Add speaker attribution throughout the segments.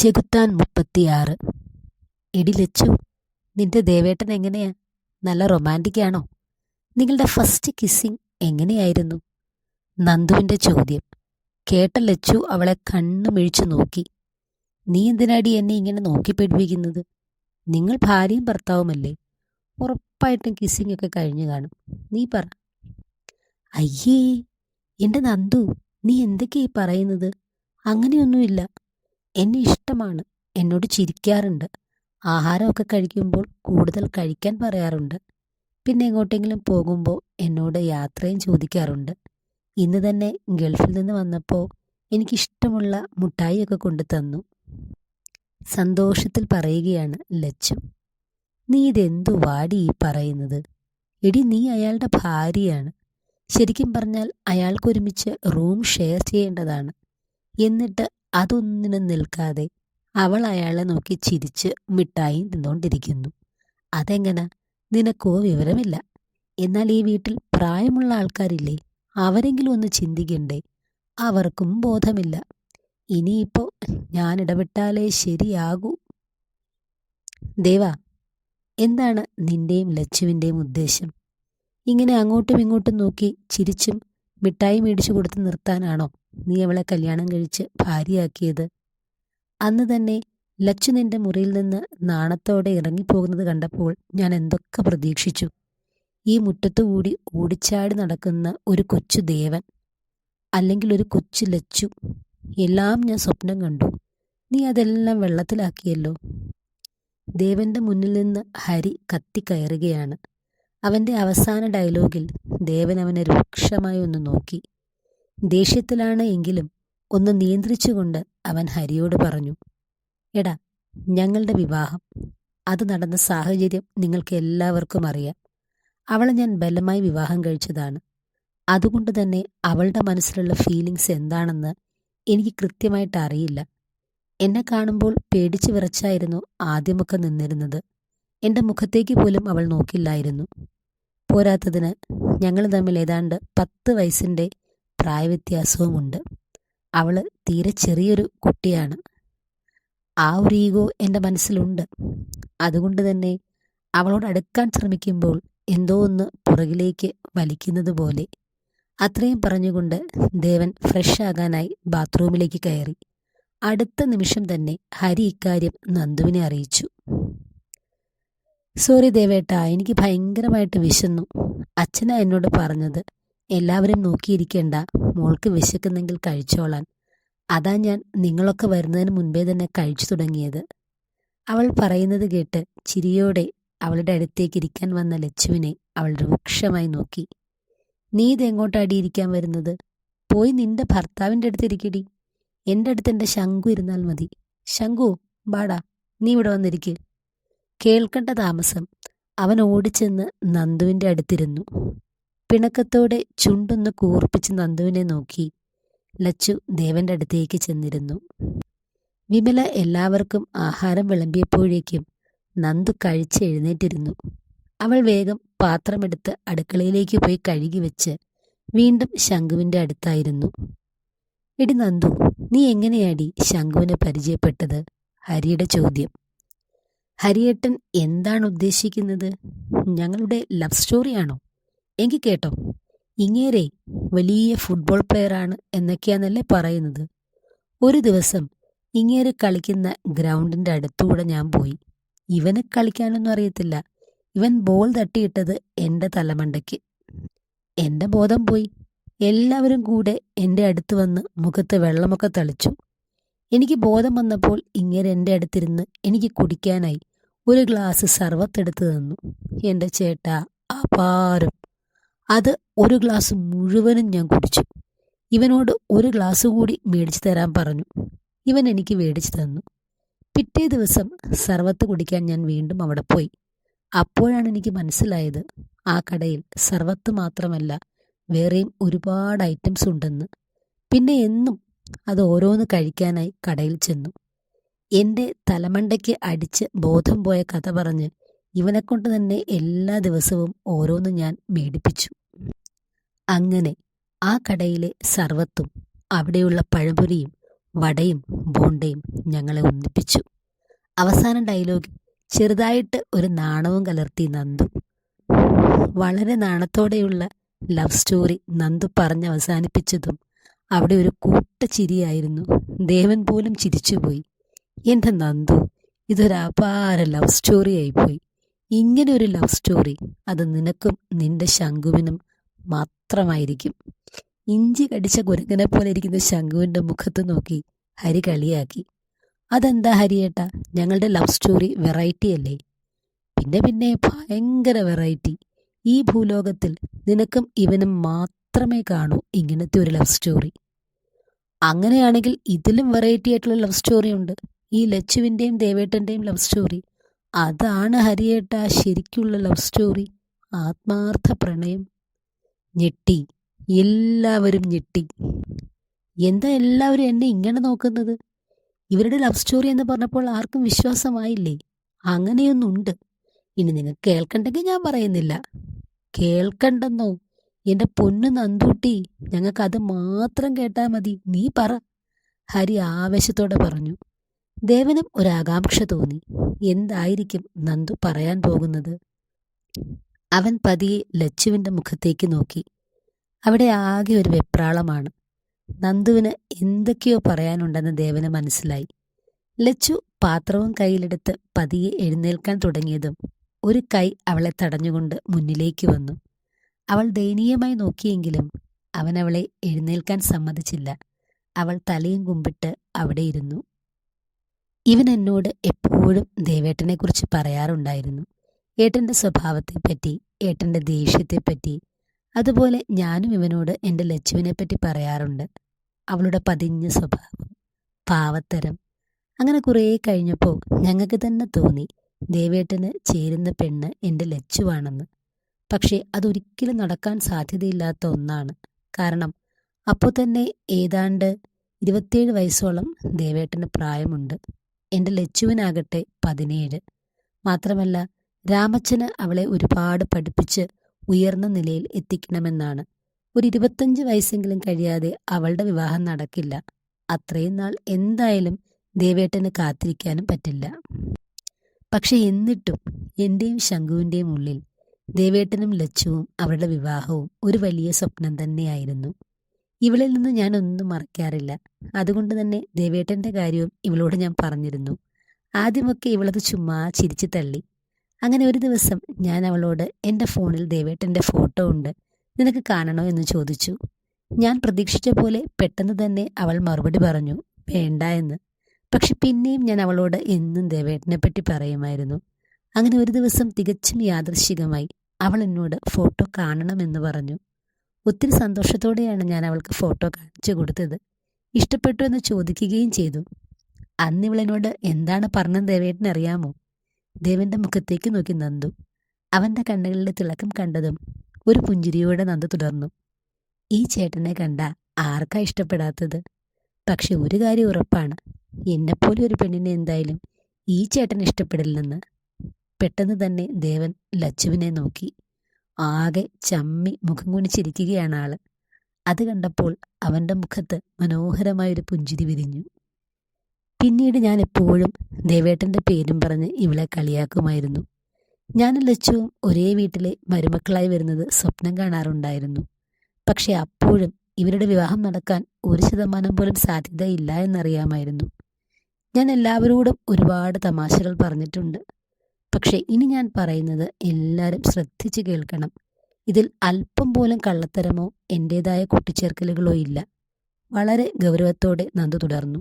Speaker 1: ചെകുത്താൻ 36. എടി ലച്ചു, നിന്റെ ദേവേട്ടൻ എങ്ങനെയാ? നല്ല റൊമാൻറ്റിക് ആണോ? നിങ്ങളുടെ ഫസ്റ്റ് കിസ്സിങ് എങ്ങനെയായിരുന്നു? നന്ദുവിൻ്റെ ചോദ്യം കേട്ട ലച്ചു അവളെ കണ്ണു മിഴിച്ചു നോക്കി. നീ എന്തിനാടി എന്നെ ഇങ്ങനെ നോക്കി പേടിപ്പിക്കുന്നത്? നിങ്ങൾ ഭാര്യയും ഭർത്താവുമല്ലേ? ഉറപ്പായിട്ടും കിസ്സിങ് ഒക്കെ കഴിഞ്ഞു കാണും. നീ പറ. അയ്യേ, എൻ്റെ നന്ദു, നീ എന്തൊക്കെയായി പറയുന്നത്? അങ്ങനെയൊന്നുമില്ല. എന്നെ ഇഷ്ടമാണ്. എന്നോട് ചിരിക്കാറുണ്ട്. ആഹാരമൊക്കെ കഴിക്കുമ്പോൾ കൂടുതൽ കഴിക്കാൻ പറയാറുണ്ട്. പിന്നെ എങ്ങോട്ടെങ്കിലും പോകുമ്പോൾ എന്നോട് യാത്രയും ചോദിക്കാറുണ്ട്. ഇന്ന് തന്നെ ഗൾഫിൽ നിന്ന് വന്നപ്പോൾ എനിക്കിഷ്ടമുള്ള മുട്ടായിയൊക്കെ കൊണ്ടു തന്നു. സന്തോഷത്തിൽ പറയുകയാണ് ലച്ചു. നീ ഇതെന്തു വാടി ഈ പറയുന്നത്? എടി, നീ അയാളുടെ ഭാര്യയാണ്. ശരിക്കും പറഞ്ഞാൽ അയാൾക്കൊരുമിച്ച് റൂം ഷെയർ ചെയ്യേണ്ടതാണ്. എന്നിട്ട് അതൊന്നിനും നിൽക്കാതെ അവൾ അയാളെ നോക്കി ചിരിച്ച് മിഠായി തിന്നുകൊണ്ടിരിക്കുന്നു. അതെങ്ങനെ? നിനക്കോ വിവരമില്ല? എന്നാൽ ഈ വീട്ടിൽ പ്രായമുള്ള ആൾക്കാരില്ലേ? അവരെങ്കിലും ഒന്ന് ചിന്തിക്കണ്ടേ? അവർക്കും ബോധമില്ല. ഇനിയിപ്പോൾ ഞാൻ ഇടപെട്ടാലേ ശരിയാകൂ. ദേവാ, എന്താണ് നിന്റെയും ലച്ചുവിൻ്റെയും ഉദ്ദേശം? ഇങ്ങനെ അങ്ങോട്ടും ഇങ്ങോട്ടും നോക്കി ചിരിച്ചും മിഠായി മേടിച്ചു കൊടുത്ത് നിർത്താനാണോ നീ അവളെ കല്യാണം കഴിച്ച് ഭാര്യയാക്കിയത്? അന്ന് തന്നെ ലച്ചു നിന്റെ മുറിയിൽ നിന്ന് നാണത്തോടെ ഇറങ്ങിപ്പോകുന്നത് കണ്ടപ്പോൾ ഞാൻ എന്തൊക്കെ പ്രതീക്ഷിച്ചു. ഈ മുറ്റത്തുകൂടി ഓടിച്ചാടി നടക്കുന്ന ഒരു കൊച്ചു ദേവൻ, അല്ലെങ്കിൽ ഒരു കൊച്ചു ലച്ചു, എല്ലാം ഞാൻ സ്വപ്നം കണ്ടു. നീ അതെല്ലാം വെള്ളത്തിലാക്കിയല്ലോ. ദേവന്റെ മുന്നിൽ നിന്ന് ഹരി കത്തിക്കയറുകയാണ്. അവന്റെ അവസാന ഡയലോഗിൽ ദേവൻ അവനെ രൂക്ഷമായി ഒന്ന് നോക്കി. ദേഷ്യത്തിലാണ് എങ്കിലും ഒന്ന് നിയന്ത്രിച്ചുകൊണ്ട് അവൻ ഹരിയോട് പറഞ്ഞു, എടാ, ഞങ്ങളുടെ വിവാഹം, അത് നടന്ന സാഹചര്യം നിങ്ങൾക്ക് എല്ലാവർക്കും അറിയാം. അവളെ ഞാൻ ബലമായി വിവാഹം കഴിച്ചതാണ്. അതുകൊണ്ട് തന്നെ അവളുടെ മനസ്സിലുള്ള ഫീലിങ്സ് എന്താണെന്ന് എനിക്ക് കൃത്യമായിട്ട് അറിയില്ല. എന്നെ കാണുമ്പോൾ പേടിച്ച് വിറച്ചായിരുന്നു ആദ്യമൊക്കെ നിന്നിരുന്നത്. എൻ്റെ മുഖത്തേക്ക് പോലും അവൾ നോക്കില്ലായിരുന്നു. പോരാത്തതിന് ഞങ്ങൾ തമ്മിൽ ഏതാണ്ട് 10 വയസ്സിൻ്റെ പ്രായവ്യത്യാസവുമുണ്ട്. അവൾ തീരെ ചെറിയൊരു കുട്ടിയാണ്. ആ ഒരു ഈഗോ എൻ്റെ മനസ്സിലുണ്ട്. അതുകൊണ്ട് തന്നെ അവളോട് അടുക്കാൻ ശ്രമിക്കുമ്പോൾ എന്തോ ഒന്ന് പുറകിലേക്ക് വലിക്കുന്നത് പോലെ. അത്രയും പറഞ്ഞുകൊണ്ട് ദേവൻ ഫ്രഷ് ആകാനായി ബാത്റൂമിലേക്ക് കയറി. അടുത്ത നിമിഷം തന്നെ ഹരി ഇക്കാര്യം നന്ദുവിനെ അറിയിച്ചു. സോറി ദേവേട്ടാ, എനിക്ക് ഭയങ്കരമായിട്ട് വിശന്നു. അച്ഛനാ എന്നോട് പറഞ്ഞത് എല്ലാവരും നോക്കിയിരിക്കേണ്ട, മോൾക്ക് വിശക്കുന്നെങ്കിൽ കഴിച്ചോളാൻ. അതാ ഞാൻ നിങ്ങളൊക്കെ വരുന്നതിന് മുൻപേ തന്നെ കഴിച്ചു തുടങ്ങിയത്. അവൾ പറയുന്നത് കേട്ട് ചിരിയോടെ അവളുടെ അടുത്തേക്ക് ഇരിക്കാൻ വന്ന ലച്ചുവിനെ അവൾ രൂക്ഷമായി നോക്കി. നീ ഇതെങ്ങോട്ടാടി ഇരിക്കാൻ വരുന്നത്? പോയി നിന്റെ ഭർത്താവിൻ്റെ അടുത്ത് ഇരിക്കടി. എൻ്റെ അടുത്ത് എൻ്റെ ശങ്കു ഇരുന്നാൽ മതി. ശങ്കു, ബാടാ, നീ ഇവിടെ വന്നിരിക്ക്. കേൾക്കേണ്ട താമസം അവൻ ഓടിച്ചെന്ന് നന്ദുവിൻ്റെ അടുത്തിരുന്നു. പിണക്കത്തോടെ ചുണ്ടൊന്ന് കൂർപ്പിച്ച് നന്ദുവിനെ നോക്കി ലച്ചു ദേവന്റെ അടുത്തേക്ക് ചെന്നിരുന്നു. വിമല എല്ലാവർക്കും ആഹാരം വിളമ്പിയപ്പോഴേക്കും നന്ദു കഴിച്ച് എഴുന്നേറ്റിരുന്നു. അവൾ വേഗം പാത്രമെടുത്ത് അടുക്കളയിലേക്ക് പോയി കഴുകി വെച്ച് വീണ്ടും ശങ്കുവിൻ്റെ അടുത്തായിരുന്നു. എടി നന്ദു, നീ എങ്ങനെയാടി ശങ്കുവിനെ പരിചയപ്പെട്ടത്? ഹരിയുടെ ചോദ്യം. ഹരിയേട്ടൻ എന്താണ് ഉദ്ദേശിക്കുന്നത്? ഞങ്ങളുടെ ലവ് സ്റ്റോറിയാണോ? എങ്കിൽ കേട്ടോ, ഇങ്ങേരെ വലിയ ഫുട്ബോൾ പ്ലെയറാണ് എന്നൊക്കെയാണല്ലേ പറയുന്നത്. ഒരു ദിവസം ഇങ്ങേര് കളിക്കുന്ന ഗ്രൗണ്ടിൻ്റെ അടുത്തുകൂടെ ഞാൻ പോയി. ഇവന് കളിക്കാനൊന്നും അറിയത്തില്ല. ഇവൻ ബോൾ തട്ടിയിട്ടത് എൻ്റെ തലമണ്ടയ്ക്ക്. എൻ്റെ ബോധം പോയി. എല്ലാവരും കൂടെ എൻ്റെ അടുത്ത് വന്ന് മുഖത്ത് വെള്ളമൊക്കെ തളിച്ചു. എനിക്ക് ബോധം വന്നപ്പോൾ ഇങ്ങേര് എൻ്റെ അടുത്തിരുന്ന് എനിക്ക് കുടിക്കാനായി ഒരു ഗ്ലാസ് സർവത്തെടുത്ത് തന്നു. എൻ്റെ ചേട്ടാ, അപാരം! അത് ഒരു ഗ്ലാസ് മുഴുവനും ഞാൻ കുടിച്ചു. ഇവനോട് ഒരു ഗ്ലാസ് കൂടി മേടിച്ചു തരാൻ പറഞ്ഞു. ഇവൻ എനിക്ക് മേടിച്ചു തന്നു. പിറ്റേ ദിവസം സർവത്ത് കുടിക്കാൻ ഞാൻ വീണ്ടും അവിടെ പോയി. അപ്പോഴാണ് എനിക്ക് മനസ്സിലായത് ആ കടയിൽ സർവത്ത് മാത്രമല്ല വേറെയും ഒരുപാട് ഐറ്റംസ് ഉണ്ടെന്ന്. പിന്നെ എന്നും അത് ഓരോന്ന് കഴിക്കാനായി കടയിൽ ചെന്നു. എൻ്റെ തലമണ്ടയ്ക്ക് അടിച്ച് ബോധം പോയ കഥ പറഞ്ഞ് ഇവനെക്കൊണ്ട് തന്നെ എല്ലാ ദിവസവും ഓരോന്ന് ഞാൻ മേടിപ്പിച്ചു. അങ്ങനെ ആ കടയിലെ സർവത്തും അവിടെയുള്ള പഴംപൊരിയും വടയും ബോണ്ടയും ഞങ്ങളെ ഒന്നിപ്പിച്ചു. അവസാന ഡയലോഗ് ചെറുതായിട്ട് ഒരു നാണവും കലർത്തി നന്ദു. വളരെ നാണത്തോടെയുള്ള ലവ് സ്റ്റോറി നന്ദു പറഞ്ഞ് അവസാനിപ്പിച്ചതും അവിടെ ഒരു കൂട്ടച്ചിരിയായിരുന്നു. ദേവൻ പോലും ചിരിച്ചുപോയി. എൻ്റെ നന്ദു, ഇതൊരപാര ലവ് സ്റ്റോറി ആയിപ്പോയി. ഇങ്ങനെ ഒരു ലവ് സ്റ്റോറി അത് നിനക്കും നിന്റെ ശംഖുവിനും മാത്രമായിരിക്കും. ഇഞ്ചി കടിച്ച കുരങ്ങനെ പോലെ ഇരിക്കുന്ന ശംഖുവിൻ്റെ മുഖത്ത് നോക്കി ഹരി കളിയാക്കി. അതെന്താ ഹരിയേട്ടാ, ഞങ്ങളുടെ ലവ് സ്റ്റോറി വെറൈറ്റി അല്ലേ? പിന്നെ ഭയങ്കര വെറൈറ്റി. ഈ ഭൂലോകത്തിൽ നിനക്കും ഇവനും മാത്രമേ കാണൂ ഇങ്ങനത്തെ ഒരു ലവ് സ്റ്റോറി. അങ്ങനെയാണെങ്കിൽ ഇതിലും വെറൈറ്റി ആയിട്ടുള്ള ലവ് സ്റ്റോറി ഉണ്ട്. ഈ ലച്ചുവിൻ്റെയും ദേവേട്ടൻ്റെയും ലവ് സ്റ്റോറി. അതാണ് ഹരിയേട്ടാ ശരിക്കുള്ള ലവ് സ്റ്റോറി. ആത്മാർത്ഥ പ്രണയം. ഞെട്ടി, എല്ലാവരും ഞെട്ടി. എന്താ എല്ലാവരും എന്നെ ഇങ്ങനെ നോക്കുന്നത്? ഇവരുടെ ലവ് സ്റ്റോറി എന്ന് പറഞ്ഞപ്പോൾ ആർക്കും വിശ്വാസമായില്ലേ? അങ്ങനെയൊന്നുണ്ട്. ഇനി നിങ്ങൾക്ക് കേൾക്കണ്ടെങ്കിൽ ഞാൻ പറയുന്നില്ല. കേൾക്കണ്ടെന്നോ? എൻ്റെ പൊന്നു നന്ദൂട്ടി, ഞങ്ങൾക്കത് മാത്രം കേട്ടാൽ മതി. നീ പറ, ഹരി ആവേശത്തോടെ പറഞ്ഞു. ദേവനും ഒരാകാംക്ഷ തോന്നി. എന്തായിരിക്കും നന്ദു പറയാൻ പോകുന്നത്? അവൻ പതിയെ ലച്ചുവിൻ്റെ മുഖത്തേക്ക് നോക്കി. അവിടെ ആകെ ഒരു വെപ്രാളമാണ്. നന്ദുവിന് എന്തൊക്കെയോ പറയാനുണ്ടെന്ന് ദേവന് മനസ്സിലായി. ലച്ചു പാത്രവും കയ്യിലെടുത്ത് പതിയെ എഴുന്നേൽക്കാൻ തുടങ്ങിയതും ഒരു കൈ അവളെ തടഞ്ഞുകൊണ്ട് മുന്നിലേക്ക് വന്നു. അവൾ ദയനീയമായി നോക്കിയെങ്കിലും അവൻ അവളെ എഴുന്നേൽക്കാൻ സമ്മതിച്ചില്ല. അവൾ തലയും കുമ്പിട്ട് അവിടെ ഇരുന്നു. ഇവൻ എന്നോട് എപ്പോഴും ദേവേട്ടനെക്കുറിച്ച് പറയാറുണ്ടായിരുന്നു. ഏട്ടൻ്റെ സ്വഭാവത്തെപ്പറ്റി, ഏട്ടൻ്റെ ദേഷ്യത്തെപ്പറ്റി. അതുപോലെ ഞാനും ഇവനോട് എൻ്റെ ലച്ചുവിനെപ്പറ്റി പറയാറുണ്ട്. അവളുടെ പതിഞ്ഞ സ്വഭാവം, പാവത്തരം. അങ്ങനെ കുറേ കഴിഞ്ഞപ്പോൾ ഞങ്ങൾക്ക് തന്നെ തോന്നി ദേവേട്ടന് ചേരുന്ന പെണ്ണ് എൻ്റെ ലച്ചുവാണെന്ന്. പക്ഷേ അതൊരിക്കലും നടക്കാൻ സാധ്യതയില്ലാത്ത ഒന്നാണ്. കാരണം അപ്പോൾ തന്നെ ഏതാണ്ട് 27 വയസ്സോളം ദേവേട്ടന് പ്രായമുണ്ട്. എൻ്റെ ലച്ചുവിനാകട്ടെ 17. മാത്രമല്ല, രാമച്ചന് അവളെ ഒരുപാട് പഠിപ്പിച്ച് ഉയർന്ന നിലയിൽ എത്തിക്കണമെന്നാണ്. ഒരു 25 വയസ്സെങ്കിലും കഴിയാതെ അവളുടെ വിവാഹം നടക്കില്ല. അത്രയും നാൾ എന്തായാലും ദേവേട്ടന് കാത്തിരിക്കാനും പറ്റില്ല. പക്ഷെ എന്നിട്ടും എൻ്റെയും ശംഖുവിൻ്റെയും ഉള്ളിൽ ദേവേട്ടനും ലച്ചുവും അവരുടെ വിവാഹവും ഒരു വലിയ സ്വപ്നം തന്നെയായിരുന്നു. ഇവളിൽ നിന്ന് ഞാൻ ഒന്നും മറക്കാറില്ല. അതുകൊണ്ട് തന്നെ ദേവേട്ടൻ്റെ കാര്യവും ഇവളോട് ഞാൻ പറഞ്ഞിരുന്നു. ആദ്യമൊക്കെ ഇവളത് ചുമ്മാ ചിരിച്ചു തള്ളി. അങ്ങനെ ഒരു ദിവസം ഞാൻ അവളോട് എൻ്റെ ഫോണിൽ ദേവേട്ടൻ്റെ ഫോട്ടോ ഉണ്ട്, നിനക്ക് കാണണോ എന്ന് ചോദിച്ചു. ഞാൻ പ്രതീക്ഷിച്ച പോലെ പെട്ടെന്ന് തന്നെ അവൾ മറുപടി പറഞ്ഞു, വേണ്ട എന്ന്. പക്ഷെ പിന്നെയും ഞാൻ അവളോട് എന്നും ദേവേട്ടനെപ്പറ്റി പറയുമായിരുന്നു. അങ്ങനെ ഒരു ദിവസം തികച്ചും യാദൃശ്ചികമായി അവൾ എന്നോട് ഫോട്ടോ കാണണമെന്ന് പറഞ്ഞു. ഒത്തിരി സന്തോഷത്തോടെയാണ് ഞാൻ അവൾക്ക് ഫോട്ടോ കാണിച്ചു കൊടുത്തത്. ഇഷ്ടപ്പെട്ടു എന്ന് ചോദിക്കുകയും ചെയ്തു. അന്നിവളെന്നോട് എന്താണ് പറഞ്ഞത് ദേവേട്ടനറിയാമോ? ദേവന്റെ മുഖത്തേക്ക് നോക്കി നന്ദു. അവൻ്റെ കണ്ണുകളിലെ തിളക്കം കണ്ടതും ഒരു പുഞ്ചിരിയോടെ നന്ദു തുടർന്നു. ഈ ചേട്ടനെ കണ്ട ആർക്കാ ഇഷ്ടപ്പെടാത്തത്? പക്ഷെ ഒരു കാര്യം ഉറപ്പാണ്, എന്നെപ്പോലെ ഒരു പെണ്ണിനെ എന്തായാലും ഈ ചേട്ടൻ ഇഷ്ടപ്പെടില്ലെന്ന്. പെട്ടെന്ന് തന്നെ ദേവൻ ലച്ചുവിനെ നോക്കി. ആകെ ചമ്മി മുഖം കുനിച്ചിരിക്കുകയാണ് ആള്. അത് കണ്ടപ്പോൾ അവൻ്റെ മുഖത്ത് മനോഹരമായൊരു പുഞ്ചിരി വിരിഞ്ഞു. പിന്നീട് ഞാൻ എപ്പോഴും ദേവേട്ടൻ്റെ പേരും പറഞ്ഞ് ഇവളെ കളിയാക്കുമായിരുന്നു. ഞാനും ലച്ചുവും ഒരേ വീട്ടിലെ മരുമക്കളായി വരുന്നത് സ്വപ്നം കാണാറുണ്ടായിരുന്നു. പക്ഷെ അപ്പോഴും ഇവരുടെ വിവാഹം നടക്കാൻ 1% പോലും സാധ്യതയില്ല എന്നറിയാമായിരുന്നു. ഞാൻ എല്ലാവരോടും ഒരുപാട് തമാശകൾ പറഞ്ഞിട്ടുണ്ട്. പക്ഷെ ഇനി ഞാൻ പറയുന്നത് എല്ലാവരും ശ്രദ്ധിച്ച് കേൾക്കണം. ഇതിൽ അല്പം പോലും കള്ളത്തരമോ എൻ്റേതായ കൂട്ടിച്ചേർക്കലുകളോ ഇല്ല. വളരെ ഗൗരവത്തോടെ നന്ദു തുടർന്നു.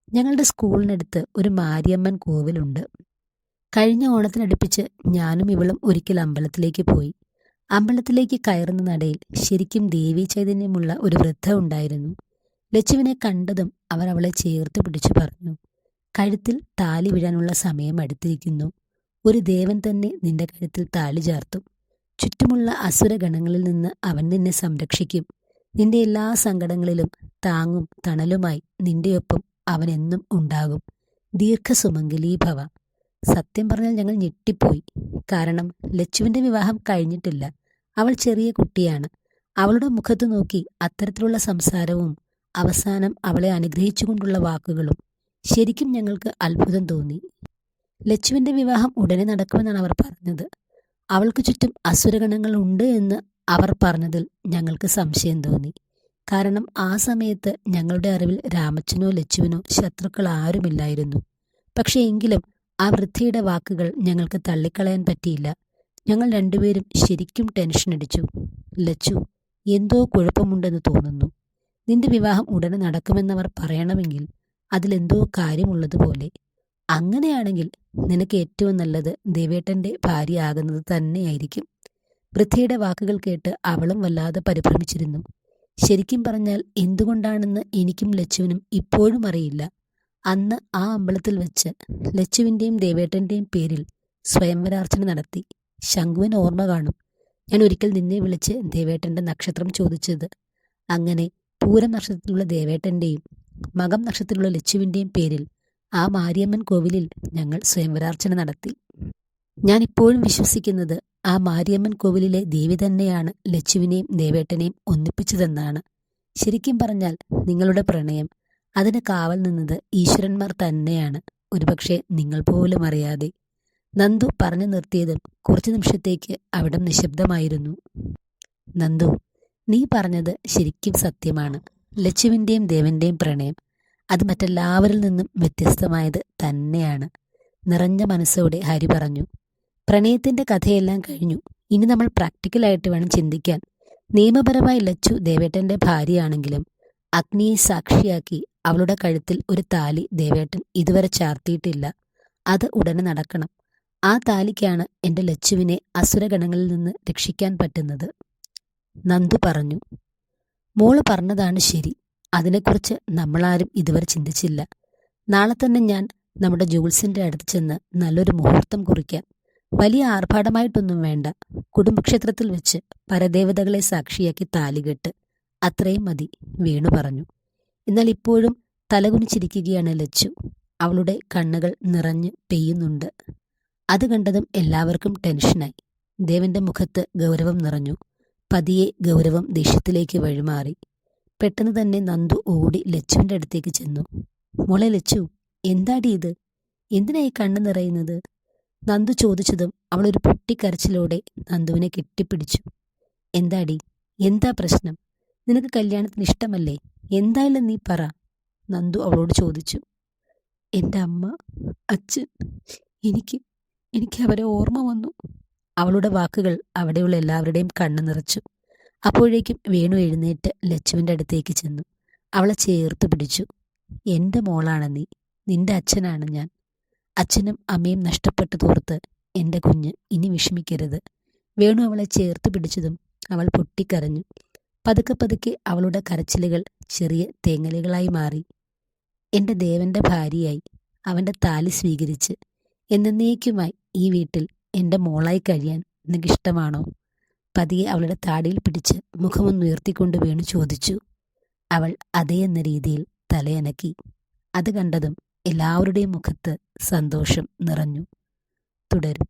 Speaker 1: ഞങ്ങളുടെ സ്കൂളിനടുത്ത് ഒരു മാരിയമ്മൻ കോവിലുണ്ട്. കഴിഞ്ഞ ഓണത്തിനടുപ്പിച്ച് ഞാനും ഇവളും ഒരിക്കൽ അമ്പലത്തിലേക്ക് പോയി. അമ്പലത്തിലേക്ക് കയറുന്ന നടയിൽ ശരിക്കും ദേവീ ചൈതന്യമുള്ള ഒരു വൃദ്ധ ഉണ്ടായിരുന്നു. ലച്ചുവിനെ കണ്ടതും അവർ അവളെ ചേർത്ത് പിടിച്ചു പറഞ്ഞു, കഴുത്തിൽ താലി വീഴാനുള്ള സമയം അടുത്തിരിക്കുന്നു. ഒരു ദേവൻ തന്നെ നിന്റെ കഴുത്തിൽ താലി ചാർത്തും. ചുറ്റുമുള്ള അസുരഗണങ്ങളിൽ നിന്ന് അവൻ നിന്നെ സംരക്ഷിക്കും. നിന്റെ എല്ലാ സങ്കടങ്ങളിലും താങ്ങും തണലുമായി നിന്റെയൊപ്പം അവൻ എന്നും ഉണ്ടാകും. ദീർഘസുമംഗലീഭവ. സത്യം പറഞ്ഞാൽ ഞങ്ങൾ ഞെട്ടിപ്പോയി. കാരണം ലച്ചുവിൻ്റെ വിവാഹം കഴിഞ്ഞിട്ടില്ല. അവൾ ചെറിയ കുട്ടിയാണ്. അവളുടെ മുഖത്ത് നോക്കി അത്തരത്തിലുള്ള സംസാരവും അവസാനം അവളെ അനുഗ്രഹിച്ചുകൊണ്ടുള്ള വാക്കുകളും ശരിക്കും ഞങ്ങൾക്ക് അത്ഭുതം തോന്നി. ലച്ചുവിൻ്റെ വിവാഹം ഉടനെ നടക്കുമെന്നാണ് അവർ പറഞ്ഞത്. അവൾക്ക് ചുറ്റും അസുരഗണങ്ങൾ ഉണ്ട് എന്ന് അവർ പറഞ്ഞതിൽ ഞങ്ങൾക്ക് സംശയം തോന്നി. കാരണം ആ സമയത്ത് ഞങ്ങളുടെ അറിവിൽ രാമച്ചനോ ലച്ചുവിനോ ശത്രുക്കൾ ആരുമില്ലായിരുന്നു. പക്ഷേ എങ്കിലും ആ വൃദ്ധയുടെ വാക്കുകൾ ഞങ്ങൾക്ക് തള്ളിക്കളയാൻ പറ്റിയില്ല. ഞങ്ങൾ രണ്ടുപേരും ശരിക്കും ടെൻഷൻ അടിച്ചു. ലച്ചു, എന്തോ കുഴപ്പമുണ്ടെന്ന് തോന്നുന്നു. നിന്റെ വിവാഹം ഉടനെ നടക്കുമെന്നവർ പറയണമെങ്കിൽ അതിലെന്തോ കാര്യമുള്ളതുപോലെ. അങ്ങനെയാണെങ്കിൽ നിനക്ക് ഏറ്റവും നല്ലത് ദേവേട്ടൻ്റെ ഭാര്യയാകുന്നത് തന്നെയായിരിക്കും. വൃദ്ധയുടെ വാക്കുകൾ കേട്ട് അവളും വല്ലാതെ പരിഭ്രമിച്ചിരുന്നു. ശരിക്കും പറഞ്ഞാൽ എന്തുകൊണ്ടാണെന്ന് എനിക്കും ലച്ചുവിനും ഇപ്പോഴും അറിയില്ല. അന്ന് ആ അമ്പലത്തിൽ വെച്ച് ലച്ചുവിൻ്റെയും ദേവേട്ടൻ്റെയും പേരിൽ സ്വയംവരാർച്ചന നടത്തി. ശംഖുവിന് ഓർമ്മ കാണും. ഞാൻ ഒരിക്കൽ നിന്നെ വിളിച്ച് ദേവേട്ടൻ്റെ നക്ഷത്രം ചോദിച്ചത്. അങ്ങനെ പൂരം നക്ഷത്രത്തിലുള്ള ദേവേട്ടൻ്റെയും മകം നക്ഷത്രത്തിലുള്ള ലച്ചുവിൻ്റെയും പേരിൽ ആ മാരിയമ്മൻ കോവിലിൽ ഞങ്ങൾ സ്വയംവരാർച്ചന നടത്തി. ഞാൻ ഇപ്പോഴും വിശ്വസിക്കുന്നത് ആ മാരിയമ്മൻ കോവിലിലെ ദേവി തന്നെയാണ് ലച്ചുവിനെയും ദേവേട്ടനെയും ഒന്നിപ്പിച്ചതെന്നാണ്. ശരിക്കും പറഞ്ഞാൽ നിങ്ങളുടെ പ്രണയം, അതിന് കാവൽ നിന്നത് ഈശ്വരന്മാർ തന്നെയാണ്, ഒരുപക്ഷെ നിങ്ങൾ പോലും അറിയാതെ. നന്ദു പറഞ്ഞു നിർത്തിയതും കുറച്ചു നിമിഷത്തേക്ക് അവിടം നിശബ്ദമായിരുന്നു. നന്ദു, നീ പറഞ്ഞത് ശരിക്കും സത്യമാണ്. ലച്ചുവിൻ്റെയും ദേവൻ്റെയും പ്രണയം അത് മറ്റെല്ലാവരിൽ നിന്നും വ്യത്യസ്തമായത് തന്നെയാണ്. നിറഞ്ഞ മനസ്സോടെ ഹരി പറഞ്ഞു. പ്രണയത്തിൻ്റെ കഥയെല്ലാം കഴിഞ്ഞു. ഇനി നമ്മൾ പ്രാക്ടിക്കലായിട്ട് വേണം ചിന്തിക്കാൻ. നിയമപരമായി ലച്ചു ദേവേട്ടൻ്റെ ഭാര്യയാണെങ്കിലും അഗ്നിയെ സാക്ഷിയാക്കി അവളുടെ കഴുത്തിൽ ഒരു താലി ദേവേട്ടൻ ഇതുവരെ ചാർത്തിയിട്ടില്ല. അത് ഉടനെ നടക്കണം. ആ താലിക്കാണ് എൻ്റെ ലച്ചുവിനെ അസുരഗണങ്ങളിൽ നിന്ന് രക്ഷിക്കാൻ പറ്റുന്നത്. നന്ദു പറഞ്ഞു. മോള് പറഞ്ഞതാണ് ശരി. അതിനെക്കുറിച്ച് നമ്മളാരും ഇതുവരെ ചിന്തിച്ചില്ല. നാളെ തന്നെ ഞാൻ നമ്മുടെ ജൂൾസിൻ്റെ അടുത്ത് ചെന്ന് നല്ലൊരു മുഹൂർത്തം കുറിക്കാം. വലിയ ആർഭാടമായിട്ടൊന്നും വേണ്ട. കുടുംബക്ഷേത്രത്തിൽ വെച്ച് പരദേവതകളെ സാക്ഷിയാക്കി താലികെട്ട്, അത്രയും മതി, വേണു പറഞ്ഞു. എന്നാൽ ഇപ്പോഴും തലകുനിച്ചിരിക്കുകയാണ് ലച്ചു. അവളുടെ കണ്ണുകൾ നിറഞ്ഞ് പെയ്യുന്നുണ്ട്. അത് കണ്ടതും എല്ലാവർക്കും ടെൻഷനായി. ദേവന്റെ മുഖത്ത് ഗൗരവം നിറഞ്ഞു. പതിയെ ഗൗരവം ദേഷ്യത്തിലേക്ക് വഴിമാറി. പെട്ടെന്ന് തന്നെ നന്ദു ഓടി ലച്ചുവിൻ്റെ അടുത്തേക്ക് ചെന്നു. മോളെ ലച്ചു, എന്താടി ഇത്? എന്തിനായി കണ്ണ് നിറയുന്നത്? നന്ദു ചോദിച്ചതും അവളൊരു പൊട്ടിക്കരച്ചിലോടെ നന്ദുവിനെ കെട്ടിപ്പിടിച്ചു. എന്താടി, എന്താ പ്രശ്നം? നിനക്ക് കല്യാണത്തിന് ഇഷ്ടമല്ലേ? എന്തായാലും നീ പറ, നന്ദു അവളോട് ചോദിച്ചു. എൻ്റെ അമ്മ, അച്ഛൻ, എനിക്ക് അവരെ ഓർമ്മ വന്നു. അവളുടെ വാക്കുകൾ അവിടെയുള്ള എല്ലാവരുടെയും കണ്ണ് നിറച്ചു. അപ്പോഴേക്കും വേണു എഴുന്നേറ്റ് ലച്ചുവിൻ്റെ അടുത്തേക്ക് ചെന്നു. അവളെ ചേർത്ത് പിടിച്ചു. എൻ്റെ മോളാണ് നീ, നിന്റെ അച്ഛനാണ് ഞാൻ. അച്ഛനും അമ്മയും നഷ്ടപ്പെട്ടു തോർത്ത് എൻ്റെ കുഞ്ഞ് ഇനി വിഷമിക്കരുത്. വേണു അവളെ ചേർത്ത് പിടിച്ചതും അവൾ പൊട്ടിക്കരഞ്ഞു. പതുക്കെ പതുക്കെ അവളുടെ കരച്ചിലുകൾ ചെറിയ തേങ്ങലുകളായി മാറി. എൻ്റെ ദേവൻ്റെ ഭാര്യയായി, അവൻ്റെ താലി സ്വീകരിച്ച് എന്നേക്കുമായി ഈ വീട്ടിൽ എൻ്റെ മോളായി കഴിയാൻ നിനക്കിഷ്ടമാണോ? പതിയെ അവളുടെ താടിയിൽ പിടിച്ച് മുഖമൊന്നുയർത്തിക്കൊണ്ട് വേണു ചോദിച്ചു. അവൾ അതേ എന്ന രീതിയിൽ തലയനക്കി. അത് കണ്ടതും എല്ലാവരുടെയും മുഖത്ത് സന്തോഷം നിറഞ്ഞു. തുടരും.